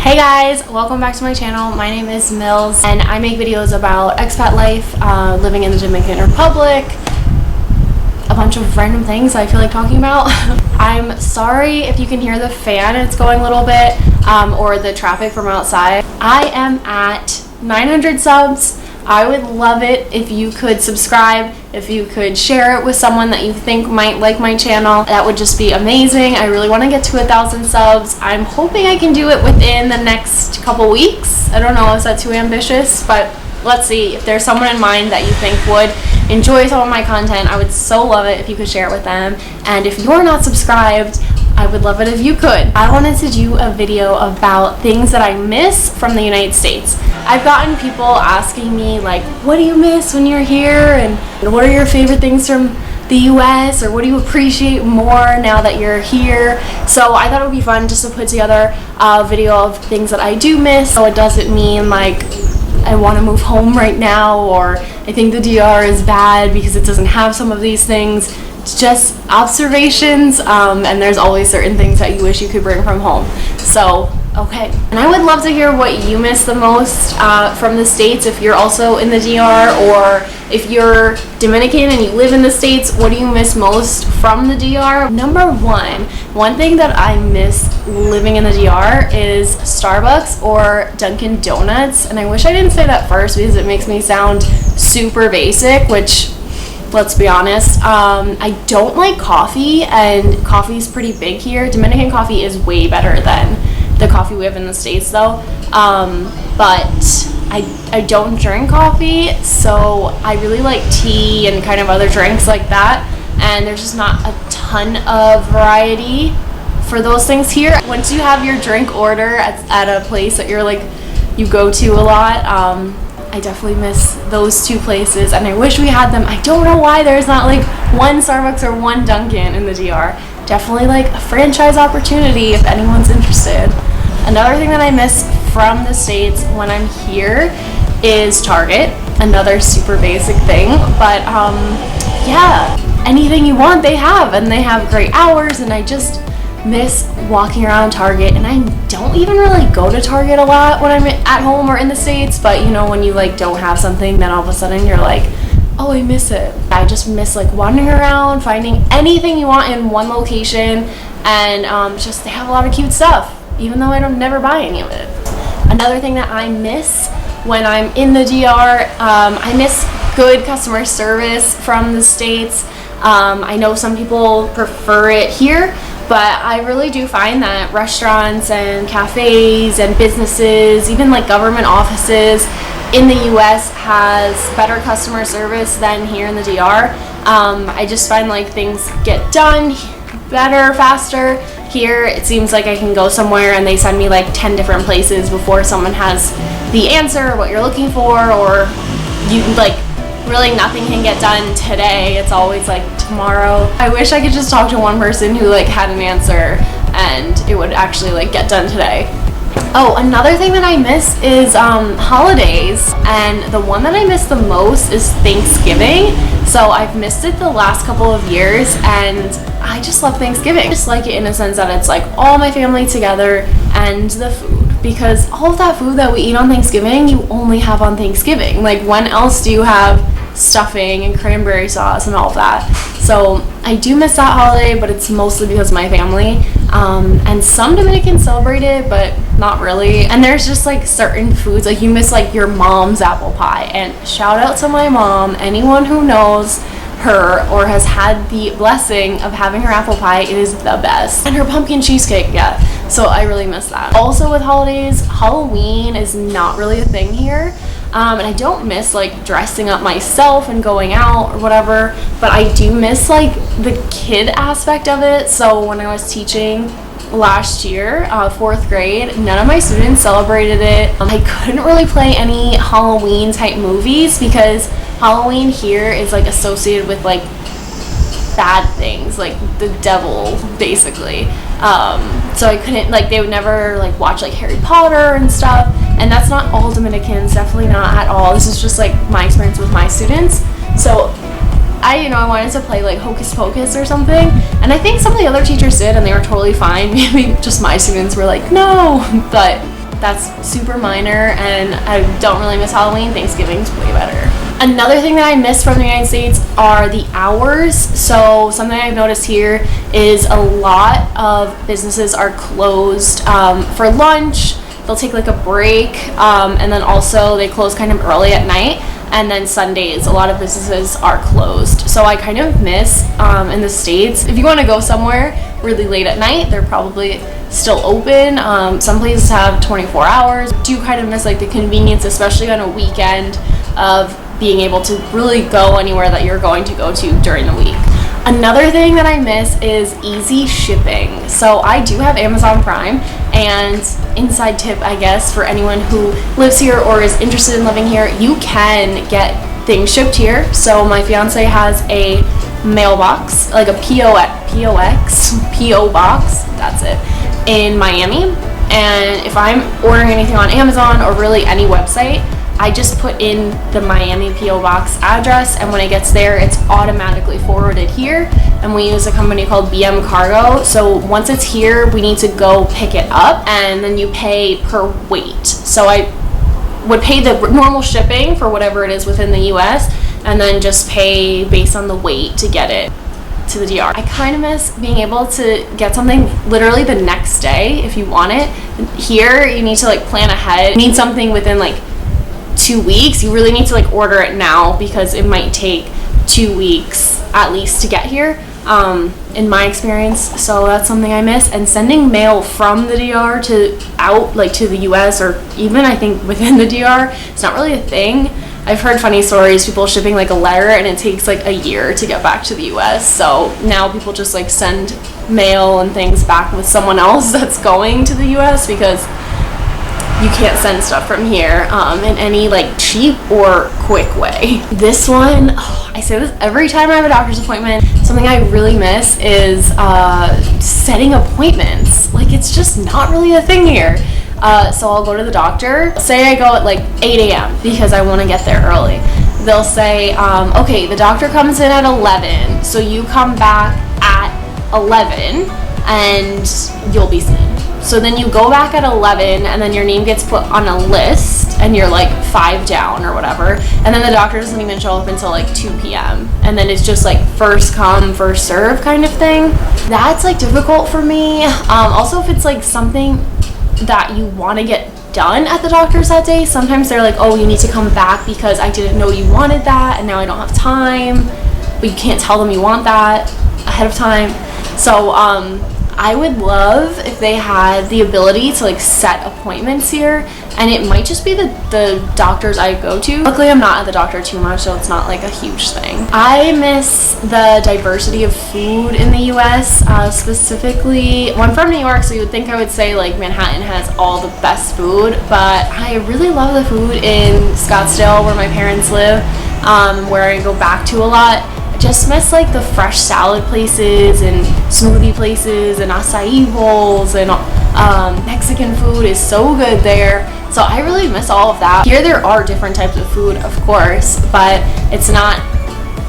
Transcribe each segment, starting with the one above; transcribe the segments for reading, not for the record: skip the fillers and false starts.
Hey guys, welcome back to my channel. My name is Mills and I make videos about expat life, living in the Dominican Republic, a bunch of random things I feel like talking about. I'm sorry if you can hear the fan, it's going a little bit, or the traffic from outside. I am at 900 subs. I would love it if you could subscribe, if you could share it with someone that you think might like my channel. That would just be amazing. I really want to get to 1,000 subs. I'm hoping I can do it within the next couple weeks. I don't know if that's too ambitious, but let's see. If there's someone in mind that you think would enjoy some of my content, I would so love it if you could share it with them. And if you're not subscribed, I would love it if you could. I wanted to do a video about things that I miss from the United States. I've gotten people asking me like, what do you miss when you're here? And what are your favorite things from the US? Or what do you appreciate more now that you're here? So I thought it would be fun just to put together a video of things that I do miss. So it doesn't mean like I want to move home right now, or I think the DR is bad because it doesn't have some of these things. It's just observations, and there's always certain things that you wish you could bring from home. So, okay. And I would love to hear what you miss the most from the States, if you're also in the DR, or if you're Dominican and you live in the States, what do you miss most from the DR? Number one thing that I miss living in the DR is Starbucks or Dunkin' Donuts. And I wish I didn't say that first because it makes me sound super basic, which, let's be honest, I don't like coffee, and coffee is pretty big here. Dominican coffee is way better than the coffee we have in the States though, but I don't drink coffee, so I really like tea and kind of other drinks like that, and there's just not a ton of variety for those things here. Once you have your drink order at a place that you go to a lot, I definitely miss those two places, and I wish we had them. I don't know why there's not like one Starbucks or one Dunkin' in the DR. Definitely like a franchise opportunity if anyone's interested. Another thing that I miss from the States when I'm here is Target. Another super basic thing, but yeah, anything you want they have, and they have great hours, and I just miss walking around Target. And I don't even really go to Target a lot when I'm at home or in the States, but you know, when you like don't have something, then all of a sudden you're like, oh, I miss it. I just miss like wandering around, finding anything you want in one location, and just they have a lot of cute stuff, even though I don't never buy any of it. Another thing that I miss when I'm in the DR, I miss good customer service from the States. I know some people prefer it here, but I really do find that restaurants and cafes and businesses, even like government offices in the US, has better customer service than here in the DR. I just find like things get done better, faster. Here it seems like I can go somewhere and they send me like 10 different places before someone has the answer, what you're looking for, or you like really nothing can get done today. It's always like tomorrow. I wish I could just talk to one person who like had an answer and it would actually like get done today. Oh, another thing that I miss is holidays, and the one that I miss the most is Thanksgiving. So I've missed it the last couple of years, and I just love Thanksgiving. I just like it in a sense that it's like all my family together, and the food, because all of that food that we eat on Thanksgiving, you only have on Thanksgiving. Like, when else do you have stuffing and cranberry sauce and all of that? So I do miss that holiday, but it's mostly because of my family. And some Dominicans celebrate it, but not really. And there's just like certain foods, like you miss like your mom's apple pie. And shout out to my mom. Anyone who knows her or has had the blessing of having her apple pie, it is the best. And her pumpkin cheesecake, yeah. So I really miss that. Also with holidays, Halloween is not really a thing here. And I don't miss like dressing up myself and going out or whatever, but I do miss like the kid aspect of it. So when I was teaching last year, 4th grade, none of my students celebrated it. I couldn't really play any Halloween type movies because Halloween here is like associated with like bad things, like the devil basically. So I couldn't, like, they would never like watch like Harry Potter and stuff, and that's not all Dominicans, definitely not at all. This is just like my experience with my students. So I wanted to play like Hocus Pocus or something, and I think some of the other teachers did and they were totally fine. Maybe just my students were like, no. But that's super minor, and I don't really miss Halloween. Thanksgiving's way better. Another thing that I miss from the United States are the hours. So something I've noticed here is a lot of businesses are closed for lunch. They'll take like a break, and then also they close kind of early at night. And then Sundays, a lot of businesses are closed. So I kind of miss in the States, if you want to go somewhere really late at night, they're probably still open. Some places have 24 hours. Do kind of miss like the convenience, especially on a weekend, of being able to really go anywhere that you're going to go to during the week. Another thing that I miss is easy shipping. So I do have Amazon Prime, and inside tip, I guess, for anyone who lives here or is interested in living here, you can get things shipped here. So my fiance has a mailbox, like a PO box, that's it, in Miami. And if I'm ordering anything on Amazon or really any website, I just put in the Miami P.O. Box address, and when it gets there, it's automatically forwarded here. And we use a company called BM Cargo. So once it's here, we need to go pick it up, and then you pay per weight. So I would pay the normal shipping for whatever it is within the US, and then just pay based on the weight to get it to the DR. I kind of miss being able to get something literally the next day if you want it. Here, you need to like plan ahead. You need something within like 2 weeks. You really need to like order it now, because it might take 2 weeks at least to get here, in my experience. So that's something I miss. And sending mail from the DR to out like to the US, or even I think within the DR, it's not really a thing. I've heard funny stories, people shipping like a letter and it takes like a year to get back to the US. So now people just like send mail and things back with someone else that's going to the US, because you can't send stuff from here in any like cheap or quick way. This one, I say this every time I have a doctor's appointment, something I really miss is setting appointments. Like, it's just not really a thing here. So I'll go to the doctor, say I go at like 8 a.m. because I want to get there early. They'll say, okay, the doctor comes in at 11, so you come back at 11 and you'll be seen. So then you go back at 11, and then your name gets put on a list, and you're like 5 down or whatever. And then the doctor doesn't even show up until like 2 p.m. And then it's just like first come, first serve kind of thing. That's like difficult for me. Also, if it's like something that you want to get done at the doctor's that day, sometimes they're like, oh, you need to come back because I didn't know you wanted that, and now I don't have time. But you can't tell them you want that ahead of time. So, I would love if they had the ability to like set appointments here, and it might just be the doctors I go to. Luckily, I'm not at the doctor too much, so it's not like a huge thing. I miss the diversity of food in the US, specifically, well, I'm from New York, so you would think I would say like Manhattan has all the best food, but I really love the food in Scottsdale where my parents live, where I go back to a lot. Just miss like the fresh salad places and smoothie places and acai bowls, and Mexican food is so good there. So I really miss all of that. Here there are different types of food, of course, but it's not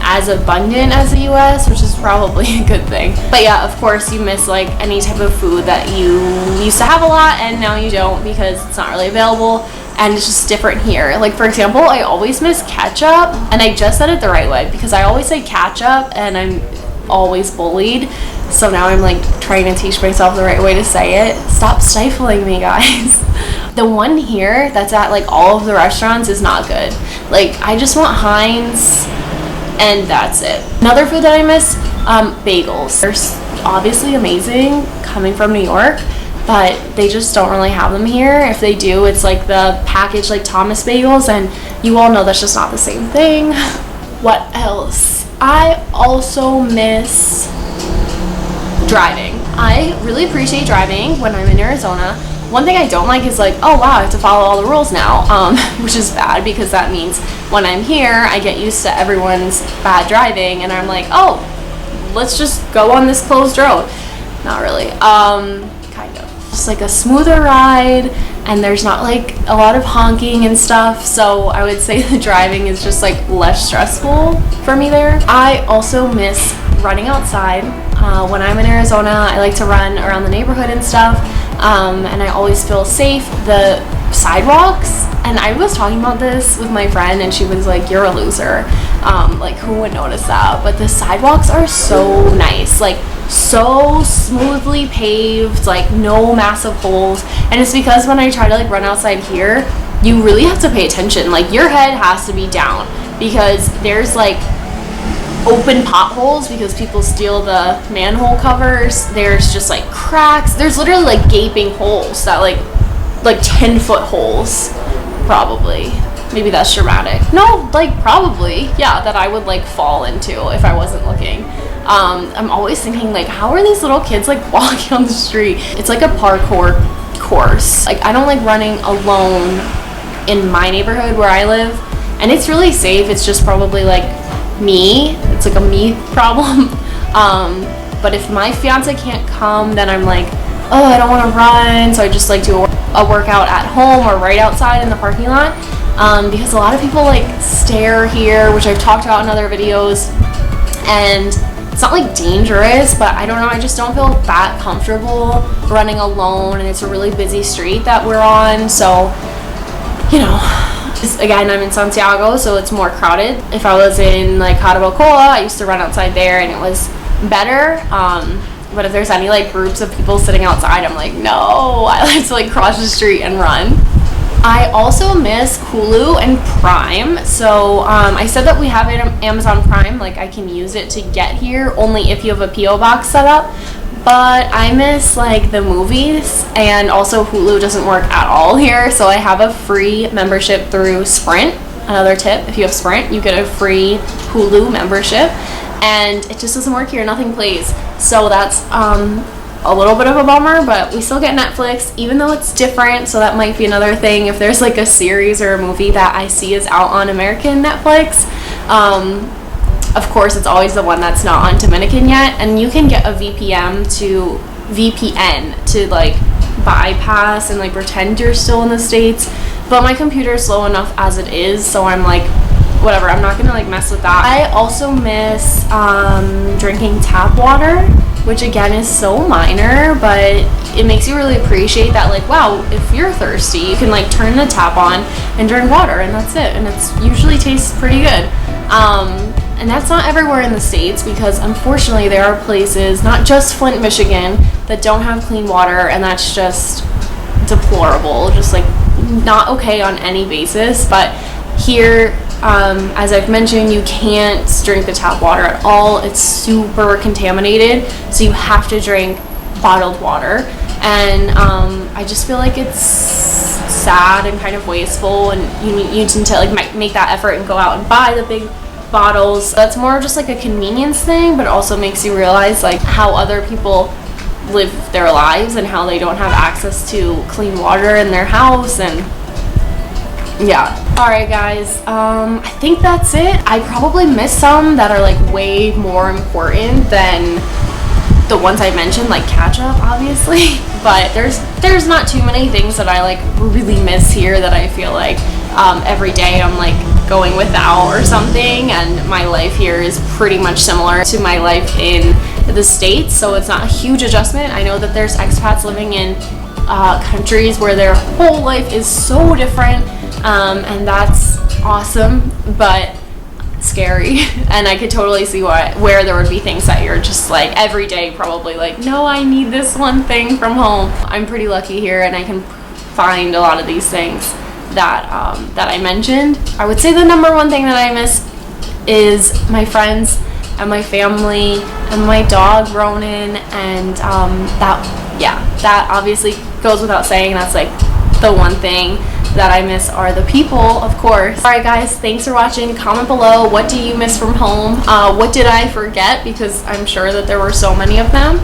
as abundant as the US, which is probably a good thing. But yeah, of course you miss like any type of food that you used to have a lot and now you don't, because it's not really available. And it's just different here. Like, for example, I always miss ketchup, and I just said it the right way because I always say ketchup and I'm always bullied. So now I'm like trying to teach myself the right way to say it. Stop stifling me, guys. The one here that's at like all of the restaurants is not good. Like, I just want Heinz and that's it. Another food that I miss, bagels. They're obviously amazing coming from New York, but they just don't really have them here. If they do, it's like the packaged like Thomas bagels, and you all know that's just not the same thing. What else? I also miss driving. I really appreciate driving when I'm in Arizona. One thing I don't like is like, oh wow, I have to follow all the rules now, which is bad, because that means when I'm here, I get used to everyone's bad driving, and I'm like, oh, let's just go on this closed road. Not really. Kind of. Just like a smoother ride, and there's not like a lot of honking and stuff, so I would say the driving is just like less stressful for me there. I also miss running outside. When I'm in Arizona, I like to run around the neighborhood and stuff, and I always feel safe. The sidewalks, and I was talking about this with my friend, and she was like, you're a loser. Like, who would notice that? But the sidewalks are so nice, like so smoothly paved, like no massive holes. And it's because when I try to like run outside here, you really have to pay attention. Like, your head has to be down because there's like open potholes because people steal the manhole covers. There's just like cracks. There's literally like gaping holes that like 10-foot holes, probably. Maybe that's dramatic. No, like probably, yeah, that I would like fall into if I wasn't looking. I'm always thinking like, how are these little kids like walking on the street? It's like a parkour course. Like, I don't like running alone in my neighborhood where I live, and it's really safe. It's just probably like me. It's like a me problem. But if my fiance can't come, then I'm like, oh, I don't want to run, so I just like do a workout at home or right outside in the parking lot. Because a lot of people like stare here, which I've talked about in other videos, and it's not like dangerous, but I don't know, I just don't feel that comfortable running alone, and it's a really busy street that we're on, so, you know, again, I'm in Santiago, so it's more crowded. If I was in like Carabocoa, I used to run outside there and it was better, but if there's any like groups of people sitting outside, I'm like, no, I like to like cross the street and run. I also miss Hulu and Prime. So I said that we have it on Amazon Prime, like I can use it to get here only if you have a PO box set up, but I miss like the movies, and also Hulu doesn't work at all here, so I have a free membership through Sprint. Another tip, if you have Sprint, you get a free Hulu membership, and it just doesn't work here, nothing plays. So that's a little bit of a bummer, but we still get Netflix, even though it's different, so that might be another thing. If there's like a series or a movie that I see is out on American Netflix, of course it's always the one that's not on Dominican yet, and you can get a VPN to like bypass and like pretend you're still in the States, but my computer is slow enough as it is, so I'm like, whatever, I'm not gonna like mess with that. I also miss drinking tap water, which again is so minor, but it makes you really appreciate that, like, wow, if you're thirsty, you can like turn the tap on and drink water, and that's it, and it's usually tastes pretty good. And that's not everywhere in the States, because unfortunately there are places, not just Flint, Michigan, that don't have clean water, and that's just deplorable, just like not okay on any basis. But here, as I've mentioned, you can't drink the tap water at all. It's super contaminated, so you have to drink bottled water, and I just feel like it's sad and kind of wasteful, and you need to like make that effort and go out and buy the big bottles. That's more just like a convenience thing, but it also makes you realize like how other people live their lives and how they don't have access to clean water in their house. And yeah. Alright guys, I think that's it. I probably missed some that are like way more important than the ones I mentioned, like ketchup, obviously. But there's not too many things that I like really miss here that I feel like every day I'm like going without or something, and my life here is pretty much similar to my life in the States, so it's not a huge adjustment. I know that there's expats living in countries where their whole life is so different, and that's awesome, but scary. And I could totally see where there would be things that you're just like every day probably like, no, I need this one thing from home. I'm pretty lucky here, and I can find a lot of these things that I mentioned. I would say the number one thing that I miss is my friends and my family and my dog Ronan, and that obviously goes without saying. That's like the one thing that I miss are the people, of course. Alright guys, thanks for watching. Comment below, what do you miss from home? What did I forget? Because I'm sure that there were so many of them.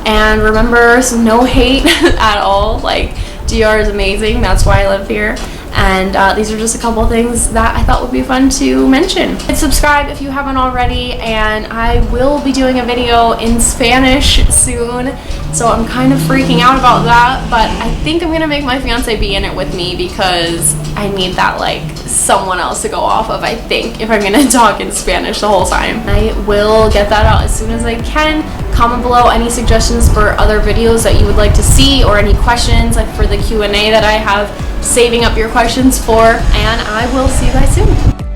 And remember, no hate at all. Like, DR is amazing, that's why I live here. And these are just a couple things that I thought would be fun to mention. Hit subscribe if you haven't already, and I will be doing a video in Spanish soon, so I'm kind of freaking out about that, but I think I'm gonna make my fiance be in it with me because I need that, like, someone else to go off of, I think, if I'm gonna talk in Spanish the whole time. I will get that out as soon as I can. Comment below any suggestions for other videos that you would like to see, or any questions, like for the Q&A that I have saving up your questions for, and I will see you guys soon.